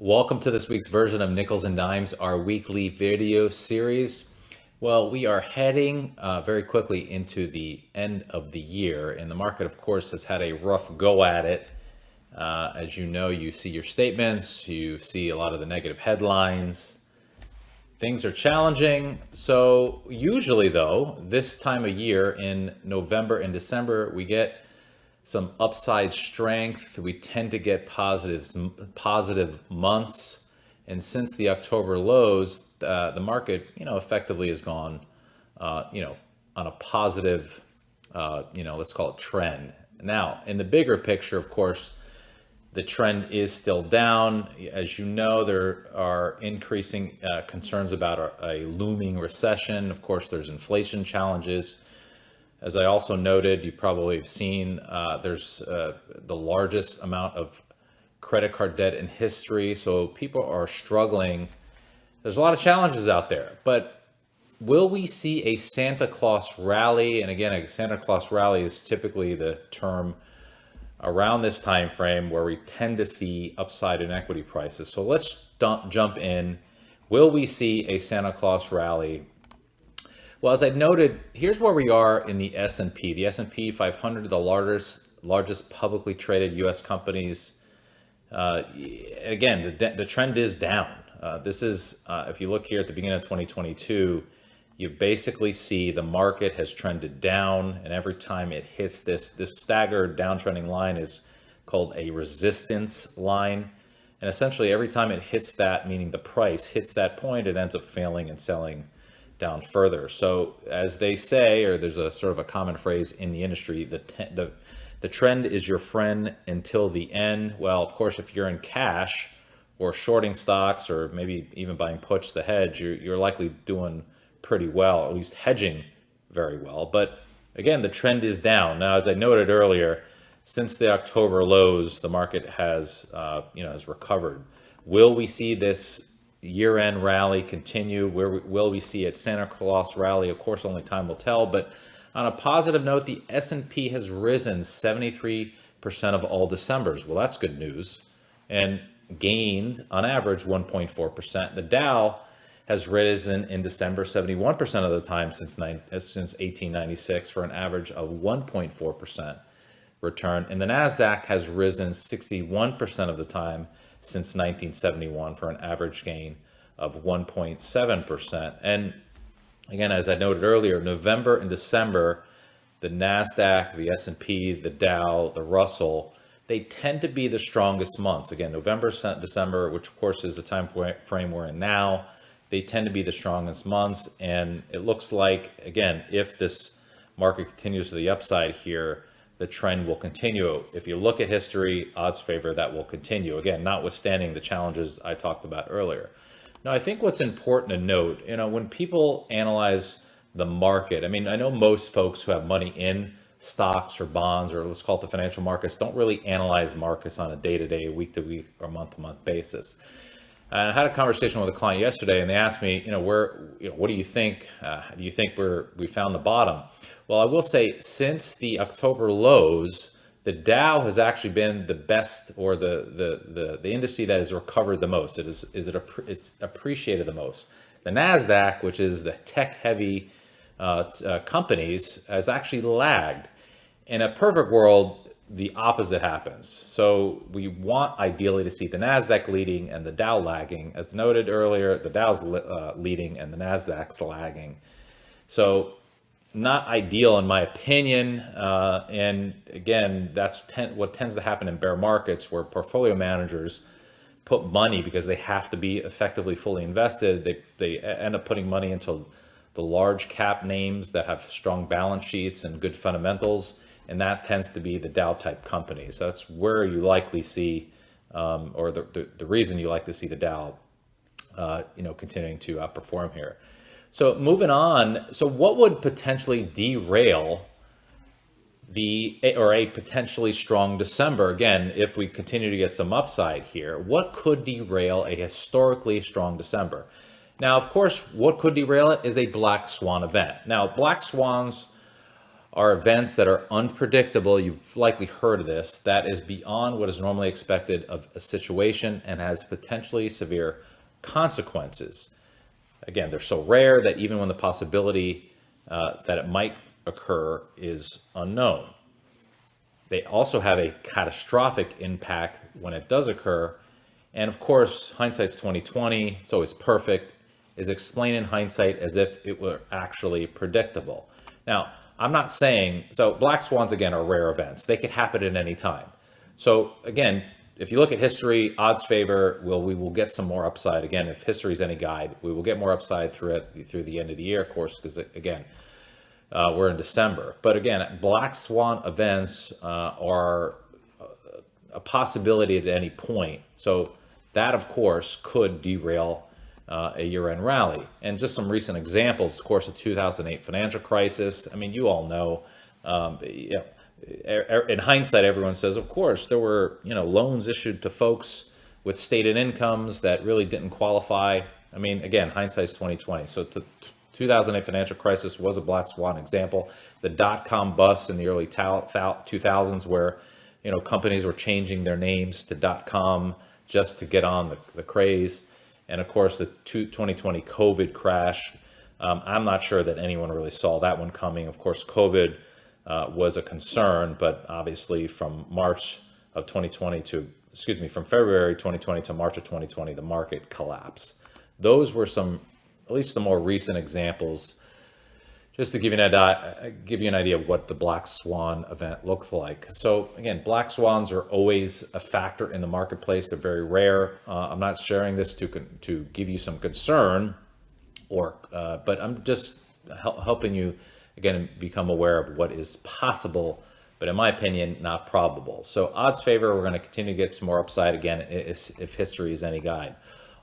Welcome to this week's version of Nickels and Dimes, our weekly video series. Well, we are heading very quickly into the end of the year, and the market, of course, has had a rough go at it. As you know, you see your statements, you see a lot of the negative headlines. Things are challenging. So, usually, though, this time of year in November and December, we get some upside strength. We tend to get positive months, and since the October lows, the market, effectively has gone, on a positive, let's call it trend. Now, in the bigger picture, of course, the trend is still down. As you know, there are increasing concerns about a looming recession. Of course, there's inflation challenges. As I also noted, you probably have seen there's the largest amount of credit card debt in history. So people are struggling. There's a lot of challenges out there. But will we see a Santa Claus rally? And again, a Santa Claus rally is typically the term around this time frame where we tend to see upside in equity prices. So let's jump in. Will we see a Santa Claus rally? Well, as I noted, here's where we are in the S&P. The S&P 500, the largest publicly traded U.S. companies. Again, the trend is down. This is, if you look here at the beginning of 2022, you basically see the market has trended down, and every time it hits this staggered downtrending line is called a resistance line. And essentially, every time it hits that, meaning the price hits that point, it ends up failing and selling down further. So as they say, or there's a sort of a common phrase in the industry, the trend is your friend until the end. Well, of course, if you're in cash or shorting stocks or maybe even buying puts to hedge, you're likely doing pretty well, at least hedging very well. But again, the trend is down. Now, as I noted earlier, since the October lows, the market has recovered. Will we see this year-end rally continue? Where will we see it Santa Claus rally? Of course, only time will tell. But on a positive note, the S&P has risen 73% of all Decembers. Well, that's good news, and gained on average 1.4%. The Dow has risen in December 71% of the time since 1896 for an average of 1.4% return, and the Nasdaq has risen 61% of the time since 1971 for an average gain of 1.7%. And again, as I noted earlier, November and December, the Nasdaq, the S&P, the Dow, the Russell, they tend to be the strongest months. Again, November, December, which of course is the time frame we're in now, they tend to be the strongest months. And it looks like, again, if this market continues to the upside here, the trend will continue. If you look at history, odds favor that will continue. Again, notwithstanding the challenges I talked about earlier. Now, I think what's important to note, when people analyze the market, I mean, I know most folks who have money in stocks or bonds, or let's call it the financial markets, don't really analyze markets on a day-to-day, week-to-week, or month-to-month basis. And I had a conversation with a client yesterday, and they asked me, what do you think? Do you think we found the bottom? Well, I will say, since the October lows, the Dow has actually been the best, or the industry that has recovered the most. It's appreciated the most. The Nasdaq, which is the tech-heavy companies, has actually lagged. In a perfect world, the opposite happens. So we want ideally to see the Nasdaq leading and the Dow lagging. As noted earlier, the Dow's leading and the Nasdaq's lagging. So not ideal in my opinion. And again, that's what tends to happen in bear markets, where portfolio managers put money because they have to be effectively fully invested. They end up putting money into the large cap names that have strong balance sheets and good fundamentals. And that tends to be the Dow type companies. So that's where you likely see, or the reason you like to see the Dow, continuing to outperform here. So moving on, so what would potentially derail a potentially strong December? Again, if we continue to get some upside here, what could derail a historically strong December? Now, of course, what could derail it is a black swan event. Now, black swans are events that are unpredictable. You've likely heard of this. That is beyond what is normally expected of a situation and has potentially severe consequences. Again, they're so rare that even when the possibility that it might occur is unknown. They also have a catastrophic impact when it does occur. And of course, hindsight's 2020. It's always perfect. Is explained in hindsight as if it were actually predictable. Now, I'm not saying, so black swans, again, are rare events. They could happen at any time. So again, if you look at history, odds favor, we will get some more upside. Again, if history is any guide, we will get more upside through the end of the year, of course, because again, we're in December. But again, black swan events are a possibility at any point. So that, of course, could derail a year-end rally. And just some recent examples, of course, the 2008 financial crisis. I mean, you all know, in hindsight, everyone says, of course, there were, loans issued to folks with stated incomes that really didn't qualify. I mean, again, hindsight's 2020. So 2008 financial crisis was a black swan example. The dot-com bust in the early 2000s where, companies were changing their names to .com just to get on the craze. And of course, the 2020 COVID crash. I'm not sure that anyone really saw that one coming. Of course, COVID was a concern, but obviously from from February 2020 to March of 2020, the market collapsed. Those were at least the more recent examples, just to give you an idea of what the black swan event looks like. So again, black swans are always a factor in the marketplace. They're very rare. I'm not sharing this to give you some concern, but I'm just helping you again become aware of what is possible, but in my opinion, not probable. So odds favor, we're going to continue to get some more upside again if history is any guide.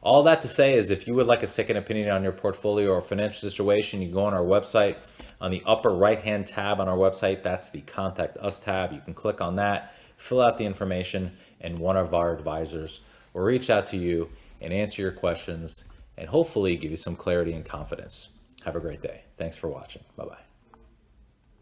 All that to say is if you would like a second opinion on your portfolio or financial situation, you go on our website. On the upper right-hand tab on our website, that's the Contact Us tab. You can click on that, fill out the information, and one of our advisors will reach out to you and answer your questions and hopefully give you some clarity and confidence. Have a great day. Thanks for watching. Bye-bye.